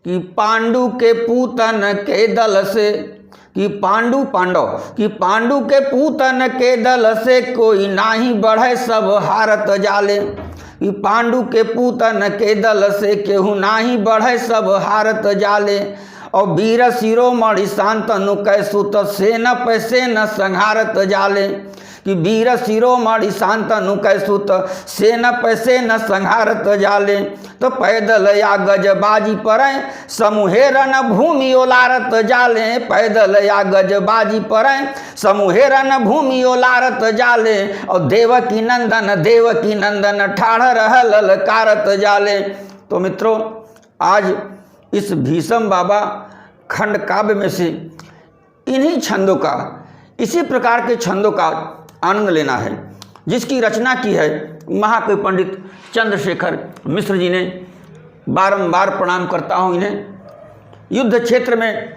कि पांडु के पूतन के दल से, कि पांडु के पूतन के दल से कोई नाही बढ़े सब हारत जाले। कि पांडु के पूतन के दल से केहू नाही बढ़े सब हारत जाले। और वीर शिरोमणि शांतनु कैसुत सेन पैसे न संहारत जाले। कि वीर शिरोमणि शांतनु कैसुत सेन पैसे न संहारत जाले। तो पैदल या गजबाजी परै समूहे रन भूमि ओलारत जाले। पैदल या गजबाजी परै समूहे रन भूमि ओलारत जाले। और देवकी नंदन ठाढ़ रह ललकारत जाले। तो मित्रों, आज इस भीष्म बाबा खंड काव्य में से इन्हीं छंदों का, इसी प्रकार के छंदों का आनंद लेना है, जिसकी रचना की है महाकवि पंडित चंद्रशेखर मिश्र जी ने। बारंबार प्रणाम करता हूँ इन्हें। युद्ध क्षेत्र में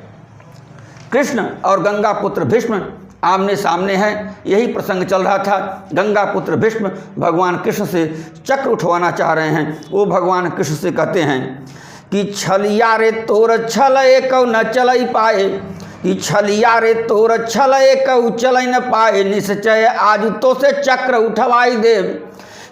कृष्ण और गंगा पुत्र भीष्म आमने सामने हैं। यही प्रसंग चल रहा था। गंगा पुत्र भीष्म भगवान कृष्ण से चक्र उठवाना चाह रहे हैं। वो भगवान कृष्ण से कहते हैं कि छलिया रे तोर छल एक न चल पाए। कि छलिया रे तोर छल एक चल न पाए। निश्चय आज तो से चक्र उठवाई देव।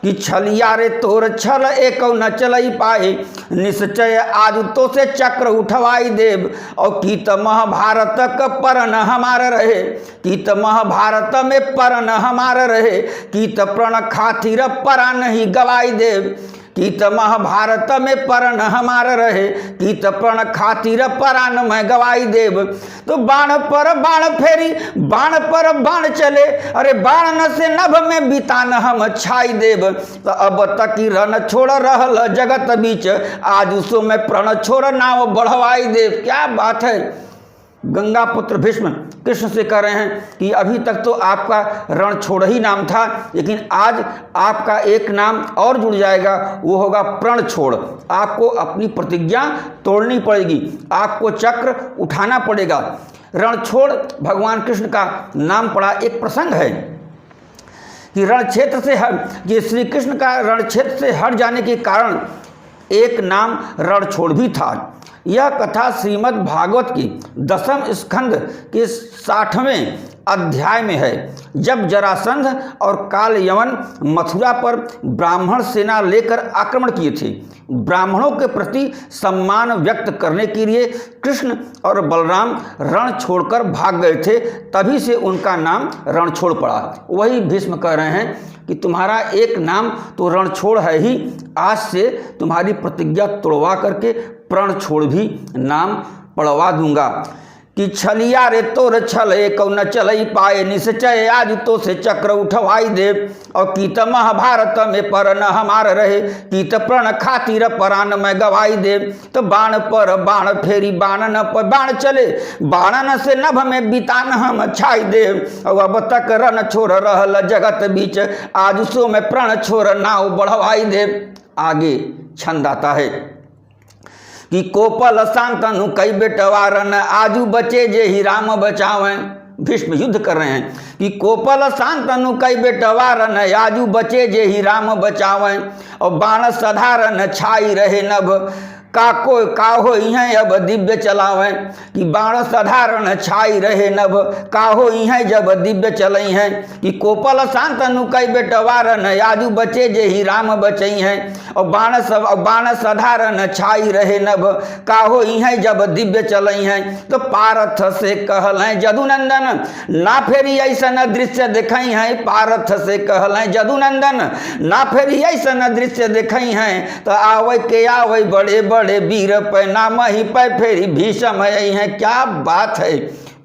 कि छलिया रे तोर छल एक न चल पाए। निश्चय आज तो से चक्र उठवाई देव। और कीत महाभारत का परन हमार रहे। कीत महाभारत में परन हमार रहे। कीत प्रण खातिर परा नहीं गवाई देव। कीत महाभारत में परण हमार रहे। कीत प्रण खातिर परान में गवाई देव। तो बाण पर बाण फेरी, बाण पर बाण चले। अरे बाण न से नभ में बितान हम छाई देव। तो अब तक की रन छोड़ रहल जगत बीच। आज उसो में प्रण छोड़ नाव बढ़वाई देव। क्या बात है। गंगा पुत्र भीष्म कृष्ण से कह रहे हैं कि अभी तक तो आपका रण छोड़ ही नाम था, लेकिन आज आपका एक नाम और जुड़ जाएगा, वो होगा प्रण छोड़। आपको अपनी प्रतिज्ञा तोड़नी पड़ेगी, आपको चक्र उठाना पड़ेगा। रण छोड़ भगवान कृष्ण का नाम पड़ा। एक प्रसंग है कि रण क्षेत्र से हट, ये श्री कृष्ण का रण क्षेत्र से हट जाने के कारण एक नाम रण छोड़ भी था। यह कथा श्रीमद् भागवत की 10वें स्कंद के 60वें अध्याय में है। जब जरासंध और काल यवन मथुरा पर ब्राह्मण सेना लेकर आक्रमण किए थे, ब्राह्मणों के प्रति सम्मान व्यक्त करने के लिए कृष्ण और बलराम रण छोड़कर भाग गए थे। तभी से उनका नाम रण छोड़ पड़ा। वही भीष्म कह रहे हैं कि तुम्हारा एक नाम तो रण छोड़ है ही, आज से तुम्हारी प्रतिज्ञा तोड़वा करके प्रण छोड़ भी नाम पढ़वा दूंगा। कि छलिया रे तोर छल एक न चल पाए। निश्चय आज तो से चक्र उठवाई देव। और कीत महाभारत में परन हमार रहे। कीत प्रण खातिर परान में गवाई देव। तो बाण पर बाण फेरी, बाण न पर बाण चले। बाणन से नभ में बितान हम छाई देव। और अब तक रन छोड़ रहल जगत बीच। आज सो में प्रण छोड़ नाव बढ़वाई देव। आगे छंद आता है कि कोपल शांतनु कई बेटवारन आजू बचे जे ही राम बचावें। भीष्म युद्ध कर रहे हैं कि कोपल शांतनु कई बेटवारन आजू बचे जे ही राम बचावें। और बाण साधारण छाई रहे नभ का हो हैं अब दिव्य चलावें। कि बाण साधारण छाई रहे नभ का हो हैं जब दिव्य चलई हैं। कि कोपल शांतनु कई बेटवारन आजू बचे जे ही राम बचई हैं। और बाण साधारण छाई रहे नभ का हो हैं जब दिव्य चलई हैं। तो पारथ से कहल हैं जदुनंदन ना फेरी ऐसा दृश्य देखई हैं। पारथ से कहल हैं जदुनंदन ना फेरी ऐसा दृश्य देखई हैं। तो आवे के आवे बड़े बड़े वीर पे नाम ही पे फेरी भीष्म है। क्या बात है।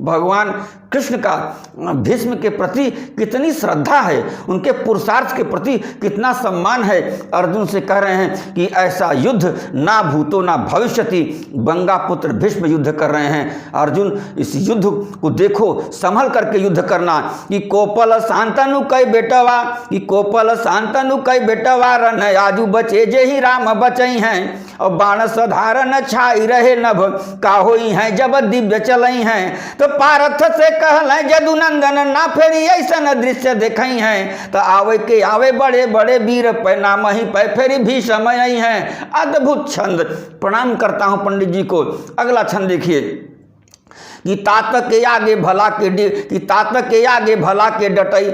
भगवान कृष्ण का भीष्म के प्रति कितनी श्रद्धा है, उनके पुरुषार्थ के प्रति कितना सम्मान है। अर्जुन से कह रहे हैं कि ऐसा युद्ध ना भूतो ना भविष्यति। गंगा पुत्र भीष्म युद्ध कर रहे हैं। अर्जुन, इस युद्ध को देखो, संभल करके युद्ध करना। कि कोपल शांतनु कई बेटवा, कि कोपल शांतनु कई बेटवा रन आजू बचे जे ही राम बचई हैं। और बाण साधारण छाई रहे नभ का होई हैं जब दिव्य चलई हैं। तो पारथ से कहल जदुनंदन ना फेरी ऐसा दृश्य देखई हैं तो आवे के आवे बड़े बड़े वीर पे नाम ही पे फेरी भी समय हैं। अद्भुत छंद, प्रणाम करता हूं पंडित जी को। अगला छंद देखिए कि तात के आगे भला के कि तात के आगे भला के डटई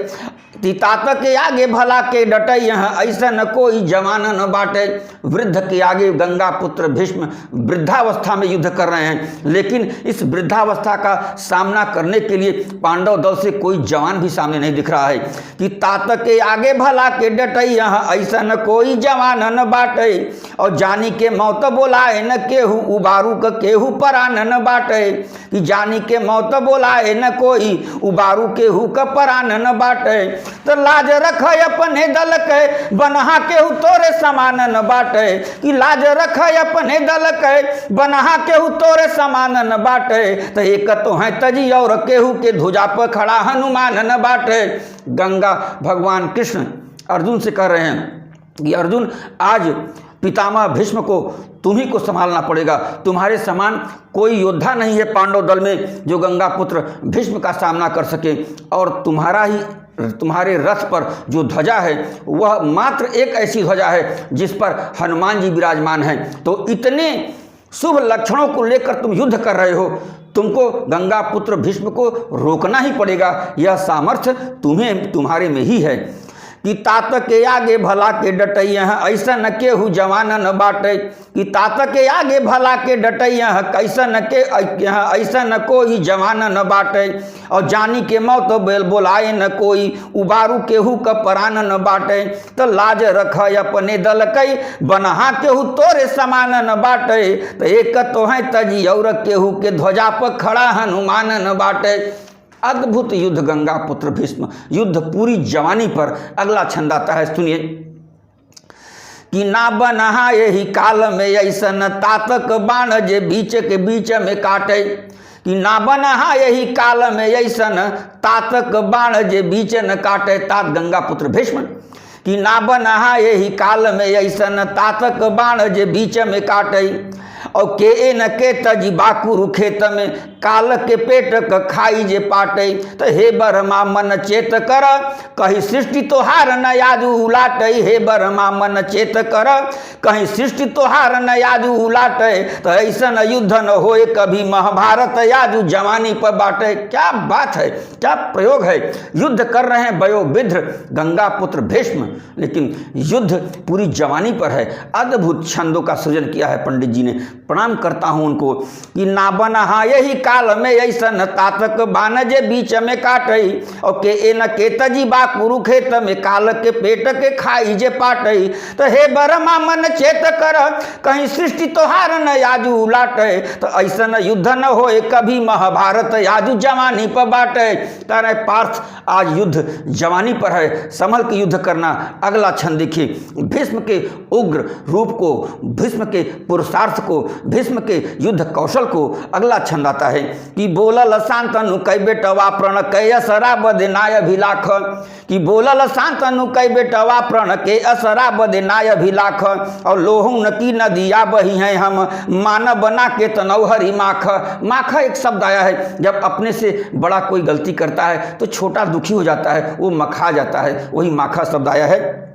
कि तात के आगे भला के डटई यहाँ ऐसा न कोई जवान न बाटे। वृद्ध के आगे गंगा पुत्र भीष्म वृद्धावस्था में युद्ध कर रहे हैं, लेकिन इस वृद्धावस्था का सामना करने के लिए पांडव दल से कोई जवान भी सामने नहीं दिख रहा है। कि तात के आगे भला के डटई यहाँ ऐसा न कोई जवान न बाटे। और जानी के मौत बोलाए न केहू उबारू का केहू परान न बाटे। कि जानी के मौत बोलाए न कोई उबारू केहू का परान न बाटे। तो लाज रख अपने दल के बनहा केहू तोरे समान न बाटे। कि लाज रख अपने दल के बनहा केहू तोरे समान न बाटे। तो एक तो है तजी और केहू के ध्वजा पर खड़ा हनुमान न बाटे। गंगा भगवान कृष्ण अर्जुन से कह रहे हैं कि अर्जुन आज पितामह भीष्म को तुम्ही को संभालना पड़ेगा। तुम्हारे समान कोई योद्धा नहीं है पांडव दल में जो गंगा पुत्र भीष्म का सामना कर सके। और तुम्हारे रथ पर जो ध्वजा है वह मात्र एक ऐसी ध्वजा है जिस पर हनुमान जी विराजमान हैं। तो इतने शुभ लक्षणों को लेकर तुम युद्ध कर रहे हो, तुमको गंगा पुत्र भीष्म को रोकना ही पड़ेगा। यह सामर्थ्य तुम्हारे में ही है। कि तात के आगे भला के डटई ऐसा न केहू जवान न बाटे। कि तात के आगे भला के डटई कैसा न के ऐसा न कोई जवान न बाटे। और जानी के मौत बोलाए न कोई उबारू केहू का परान न बाटे। तो लाज रख अपने दल कई बनहा केहू तोरे समान न बाटे। तो एक तो है तजी और केहू के ध्वजा पर खड़ा हनुमान न बाटे। अद्भुत युद्ध गंगा पुत्र भीष्म, युद्ध पूरी जवानी पर। अगला छंद आता है, सुनिए। कि ना बनहा यही काल में ऐसन तातक बाण जे बीच के बीच में काटे। कि ना बनहा यही काल में ऐसन तातक बाण जे बीच न काटे। तात गंगा पुत्र भीष्म। कि ना बनहा यही काल में ऐसन तातक बाण जे बीच में काटे। और के न के तजी बाकुरु खेत में काल के पेट क खाई जे पाटे। तो हे बरमा मन चेत कर कहीं सृष्टि तोहार न यादू उलाटे। हे बरमा मन चेत कर कहीं सृष्टि तोहार न यादू उलाटे। तो ऐसा न युद्ध न होए कभी महाभारत यादू जवानी पर बाटे। क्या बात है, क्या प्रयोग है। युद्ध कर रहे हैं वयोवृद्ध गंगा पुत्र भीष्म, लेकिन युद्ध पूरी जवानी पर है। अद्भुत छंदों का सृजन किया है पंडित जी ने, प्रणाम करता हूं उनको। कि ना बनहा यही काल में ऐसन तातक बान जे बीच में काटई। और के न के तजी बा कुरुखेत में काल के पेट के खाई जे पाटई। तो हे बरमा मन चेत कर कहीं सृष्टि तोहार न याजू उलाटे। तो ऐसन युद्ध न होए कभी महाभारत याजू जवानी पर बाटे। तारे पार्थ आज युद्ध जवानी पर है, संभल के युद्ध करना। अगला छंद देखिए, भीष्म के उग्र रूप को, भीष्म के पुरुषार्थ को, भीष्म के युद्ध कौशल को। अगला छंद आता है कि बोलल शांतनु कई बेटवा प्रण के असरा बदनाय अभिलाख। कि बोलल शांतनु कई बेटवा प्रण के असरा बदनाय अभिलाख। और लोहुन की नदिया बही हैं हम मान बना के तनौ हरि माख। माख एक शब्द आया है, जब अपने से बड़ा कोई गलती करता है तो छोटा दुखी हो जाता है, वो मखा जाता है, वही माखा शब्द आया है।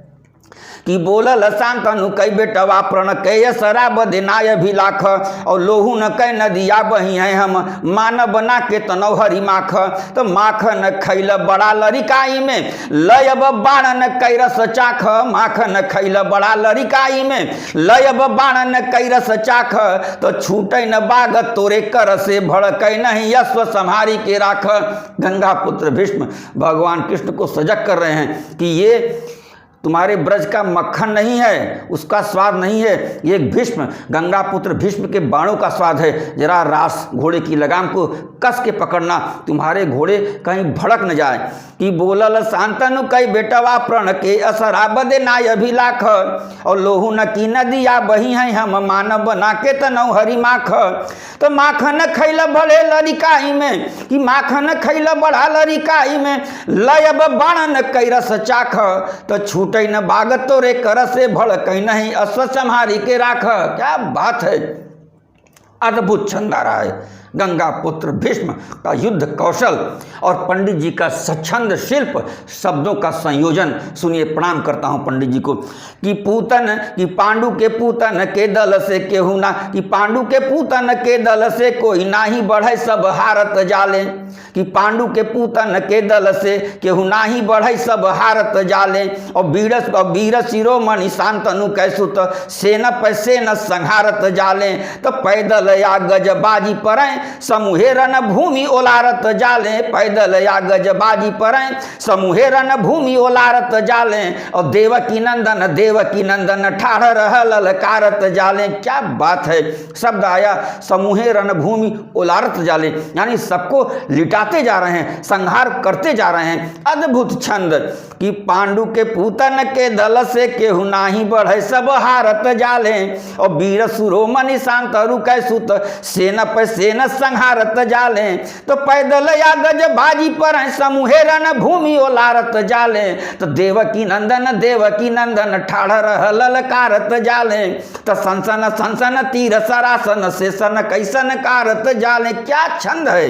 कि बोलल शांतनु कई बेटवा प्रण के सरा बदनाय अभिलाख। और लोहू न कै नदिया बही हैं हम मान बना के तनौ हरि माख। तो माख न खैल बड़ा लरिकाई में लयब बाण न कैरस चाख। माख न खैल बड़ा लरिकाई में लयब बाण न कैरस चाख। तो छूटे न बाग तोरे कर से भड़कै नहीं अश्व संहारी के राख। गंगा पुत्र भीष्म भगवान कृष्ण को सजग कर रहे हैं कि ये तुम्हारे ब्रज का मक्खन नहीं है, उसका स्वाद नहीं है, ये भीष्म गंगा पुत्र भीष्म के बाणों का स्वाद है। जरा रास घोड़े की लगाम को कस के पकड़ना, तुम्हारे घोड़े कहीं भड़क न जाए। कि बोलल शांतनु कई बेटवा प्रण के असरा बदनाय अभिलाख। और लोहू न की नदिया बही हैं हम मान बना के तनौ हरि माख। तो माखन खैल बड़े लरिकाई में, कि माखन खैल बड़ा लरिकाई में लयब बाण न कैरस चाख। तो छूटे न बाग तोरे कर से भड़कै नहीं अश्व संहारी के राख। क्या बात है, अद्भुत छंद आ रहा है। गंगा पुत्र भीष्म का युद्ध कौशल और पंडित जी का स्वच्छंद शिल्प, शब्दों का संयोजन सुनिए। प्रणाम करता हूं पंडित जी को। कि पूतन कि पांडु के पूतन के दल से केहू ना, कि पांडु के पूतन के दल से कोई नाही बढ़े सब हारत जाले। कि पांडु के पूतन के दल से केहू नाही बढ़े सब हारत जाले। और वीर शिरोमणि शांतनु कैसुत सेन पे सेन संहारत जाले। तो पैदल या गजबाजी परें समूहे रण भूमि ओलारत जाले। पैदल या गजबाजी परें समूहे रण भूमि ओलारत जाले। और देवकी नंदन ठाढ़ रह ललकारत जाले। क्या बात है, शब्द आया समूहे रण भूमि ओलारत जाले, यानी सबको लिटाते जा रहे हैं, संहार करते जा रहे हैं। अद्भुत छंद। कि पांडु के पूतन के दल से केहू नाही बढ़े सब हारत जाले। और वीर शिरोमणि शांतनु कैसुत सेन पे सेन संहारत जाले। तो पैदल या गजबाजी पर समूहे रण भूमि ओलारत जाले। तो देवकी नंदन ठाढ़ रह ललकारत जाले। तो सनसन सनसन तीर सरासन से सन कैसन कारत जाले। क्या छंद है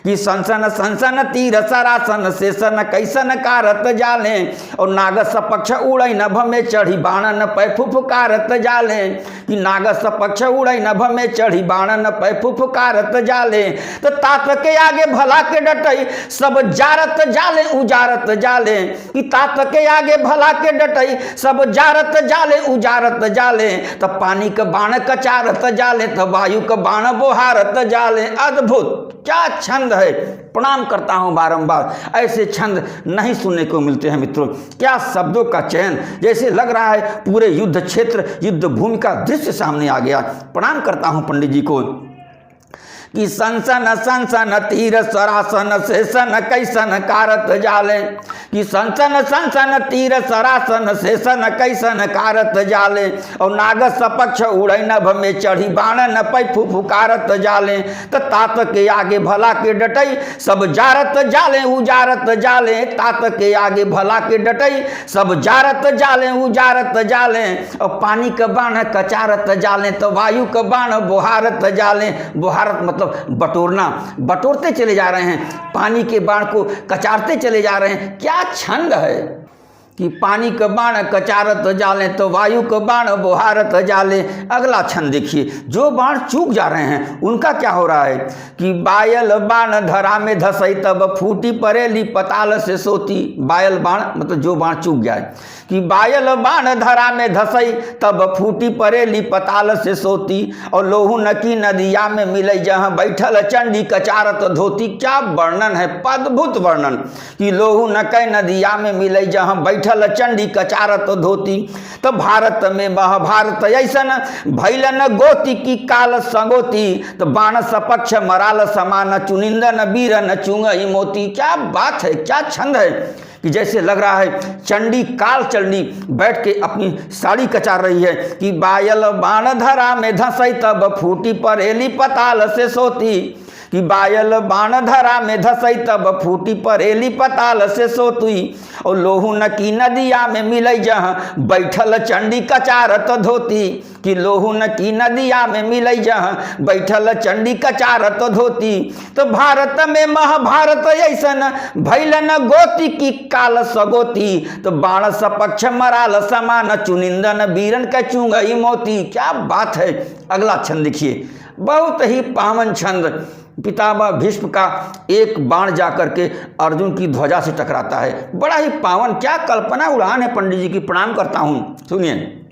कि सनसन सनसन तीर सरासन से सन कैसन कारत जाले। और नाग सपक्ष उड़ई नभ में चढ़ी बाणन पै फुफकारत जाले। कि नाग सपक्ष उड़ई नभ में चढ़ी बाणन पै फुफकारत जाले। तो तात के आगे भला के डटई सब जारत जाले उजारत जाले। कि तात के आगे भला के डटई सब जारत जाले उजारत जाले। तो पानी का बाण कचारत जाले, तो वायु का बाण बोहारत जाले। अद्भुत, क्या छंद है। प्रणाम करता हूं बारंबार, ऐसे छंद नहीं सुनने को मिलते हैं मित्रों। क्या शब्दों का चयन, जैसे लग रहा है पूरे युद्ध क्षेत्र, युद्ध भूमि का दृश्य सामने आ गया। प्रणाम करता हूं पंडित जी को। कि सनसन सनसन तीर सरासन से सन कैसन कारत जाले। कि सनसन सनसन तीर सरासन से सन कैसन कारत जाले। और नाग सपक्ष उड़ई नभ में चढ़ी बाणन पै फुफकारत जाले। तो तात के आगे भला के डटई सब जारत जाले उजारत जाले। तात के आगे भला के डटई सब जारत जाले उजारत जाले। और पानी का बाण कचारत जाले, तो वायु का बाण बोहारत जाले। बोहारत मतलब बटोरना, बटोरते चले जा रहे हैं, पानी के बाण को कचारते चले जा रहे हैं। क्या छंद है कि पानी का बाण कचारत जाले, तो वायु का बाण बोहारत जाले। अगला छंद देखिए, जो बाण चूक जा रहे हैं उनका क्या हो रहा है। कि बायल बाण धरा में धसई तब फूटी परेली पताल से सोती। बायल बाण मतलब जो बाण चूक जाए। कि बायल बाण धरा में धसई तब फूटी परेली पताल से सोती। और लोहू नकी नदिया में मिलई जहाँ बैठल चंडी कचारत धोती। क्या वर्णन है, अद्भुत वर्णन। कि लोहू नकै नदिया में मिलई जहाँ बैठल चंडी कचारत धोती। तो भारत में महाभारत ऐसन भैलन गोती की काल संगोती। तो बाण सपक्ष मराल समान चुनिंदन वीरन चुंगई मोती। क्या बात है, क्या छंद है कि जैसे लग रहा है चंडी काल चंडी बैठ के अपनी साड़ी कचार रही है। कि बायल बाण धरा में धसई तब फूटी परेली पताल से सोती। कि बायल बाण धरा में धसई तब फूटी परेली पताल से सोती। और लोहू नकी नदिया में मिलई जहाँ बैठल चंडी कचारत धोती। कि लोहू नकी नदिया में मिलई जहाँ बैठल चंडी कचारत धोती। तो भारत में महाभारत ऐसन भैलन गोती की काल सगोती। तो बाण सपक्ष मराल समान चुनिंदन वीरन के चुंगई मोती। क्या बात है। अगला छंद देखिए, बहुत ही पावन छंद। पितामह भीष्म का एक बाण जाकर के अर्जुन की ध्वजा से टकराता है। बड़ा ही पावन, क्या कल्पना उड़ान है पंडित जी की। प्रणाम करता हूँ, सुनिए।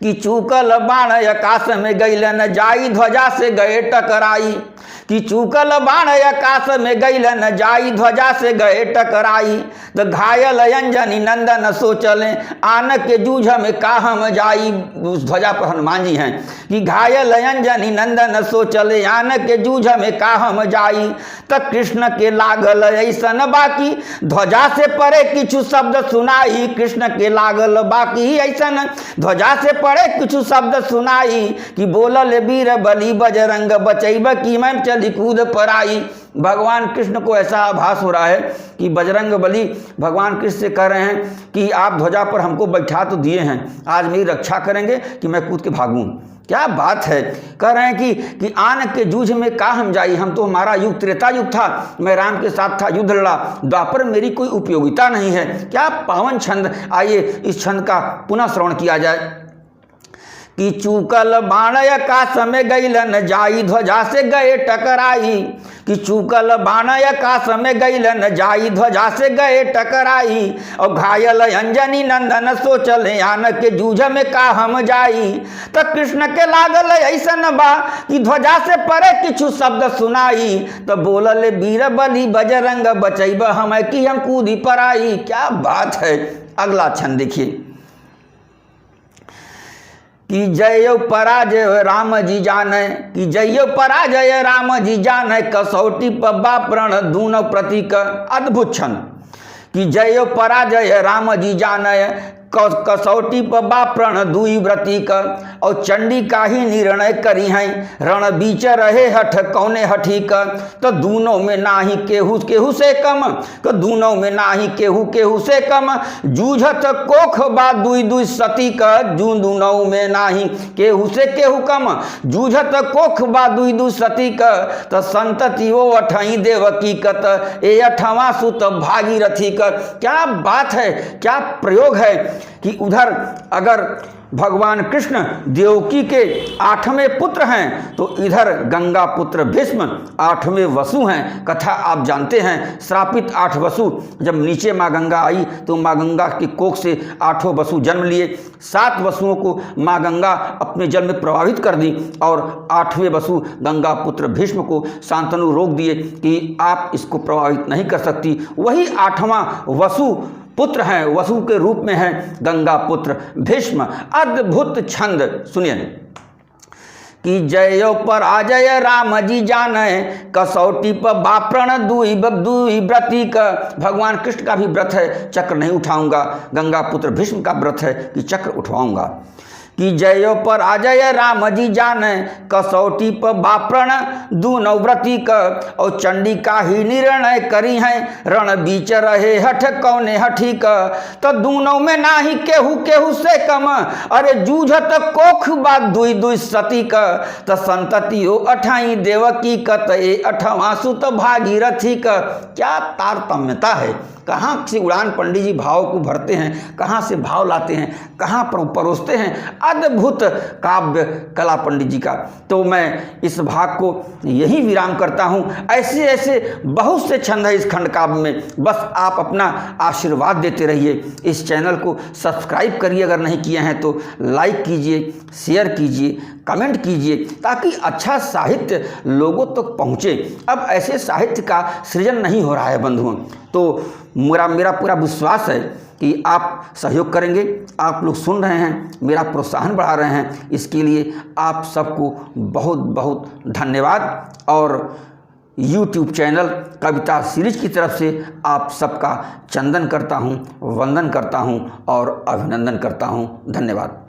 कि चूकल बाण आकाश में गईलन जाई ध्वजा से गए टकराई। कि चूकल बाण आकाश में गईलन जाई ध्वजा से गए टकराई। तो घायल अंजनी नंदन सोचले आन के जूझ में का हम जाई। उस ध्वजा पर हनुमान जी हैं। कि घायल अंजनी नंदन सोचले आन के जूझ में का हम जाई। तो कृष्ण के लागल ऐसन बाकी ध्वजा से परे किछु शब्द सुनाई। कृष्ण के लागल बाकी ऐसन ध्वजा से परे किछु शब्द सुनाई। कि बोलल वीर बलि बजरंग बचैब की मैं चली कूद पर आई। भगवान कृष्ण को ऐसा आभास हो रहा है कि बजरंग बली भगवान कृष्ण से कह रहे हैं कि आप ध्वजा पर हमको बैठा तो दिए हैं, आज मेरी रक्षा करेंगे कि मैं कूद के भागूं। क्या बात है। कह रहे हैं कि आन के जूझ में का हम जाई, हम तो हमारा युग त्रेता युग था, मैं राम के साथ था, युद्ध लड़ा, द्वापर मेरी कोई उपयोगिता नहीं है। क्या पावन छंद। आइए इस छंद का पुनः श्रवण किया जाए कि चूकल बाण आकाश में गईलन जाई ध्वजा से गए टकराई, कि चूकल बाण आकाश में गईलन जाई ध्वजा से गए टकराई, और घायल अंजनी नंदन सोचल आन के जूझ में का हम जाई। तो कृष्ण के लागल ऐसन बा कि ध्वजा से परे किछु शब्द सुनाई, तो बोलल वीर बलि बजरंग बचैब हम कि हम कूदी पराई। क्या बात है। अगला छंद देखिए कि जय पराजय राम जी जाने, कि जय पराजय राम जी जाने, कसौटी पब्बा प्रण दूनो प्रतीक। अद्भुत छंद कि जय पराजय राम जी जाने, कसौटी पब्बा प्रण दुई व्रती का, और चंडी का ही निर्णय करी हैं, रण बीच रहे हठ कौने हठी का। तो दूनों में नाही केहू केहू से कम, तो दूनों में नाही केहू केहू से कम, जूझत कोख बा दुई दुई सती का, जू दूनों में नाही केहू से केहू कम, जूझत कोख बा दुई दुई सती का। तो संतति वो अठई देवकी कत, ए अठवा सुत भागीरथी का। क्या बात है, क्या प्रयोग है कि उधर अगर भगवान कृष्ण देवकी के 8वें पुत्र हैं, तो इधर गंगा पुत्र भीष्म 8वें वसु हैं। कथा आप जानते हैं, श्रापित 8 वसु, जब नीचे माँ गंगा आई तो माँ गंगा की कोख से 8 वसु जन्म लिए। 7 वसुओं को माँ गंगा अपने जल में प्रभावित कर दी, और 8वें वसु गंगा पुत्र भीष्म को शांतनु रोक दिए कि आप इसको प्रभावित नहीं कर सकती। वही 8वां वसु पुत्र हैं, वसु के रूप में है गंगा पुत्र भीष्म। अद्भुत छंद सुनिए कि जय पराजय राम जी जाने, कसौटी पर बाप्रण दुई व्रती का। भगवान कृष्ण का भी व्रत है चक्र नहीं उठाऊंगा, गंगा पुत्र भीष्म का व्रत है कि चक्र उठवाऊंगा। कि जय पराजय राम जी जाने, कसौटी पर बाप्रण दूनो व्रती का, और चंडी का ही निर्णय करी हैं, रण बीच रहे हठ कौने हठी का। तो दूनों में नाही केहू केहू से कम, अरे जूझत कोख बात दुई दुई सती का। तो संतति हो अठाई देवकी कत, ए अठवा सुत भागीरथी का। क्या तारतम्यता है। कहाँ से उड़ान पंडित जी भाव को भरते हैं, कहाँ से भाव लाते हैं, कहाँ पर परोसते हैं। अद्भुत काव्य कला पंडित जी का। तो मैं इस भाग को यही विराम करता हूँ। ऐसे ऐसे बहुत से छंद है इस खंड काव्य में, बस आप अपना आशीर्वाद देते रहिए। इस चैनल को सब्सक्राइब करिए, अगर नहीं किए हैं तो लाइक कीजिए, शेयर कीजिए, कमेंट कीजिए, ताकि अच्छा साहित्य लोगों तक तो पहुँचे। अब ऐसे साहित्य का सृजन नहीं हो रहा है बंधुओं, तो मेरा पूरा विश्वास है कि आप सहयोग करेंगे। आप लोग सुन रहे हैं, मेरा प्रोत्साहन बढ़ा रहे हैं, इसके लिए आप सबको बहुत बहुत धन्यवाद। और YouTube चैनल कविता सीरीज की तरफ से आप सबका चंदन करता हूँ, वंदन करता हूँ और अभिनंदन करता हूँ। धन्यवाद।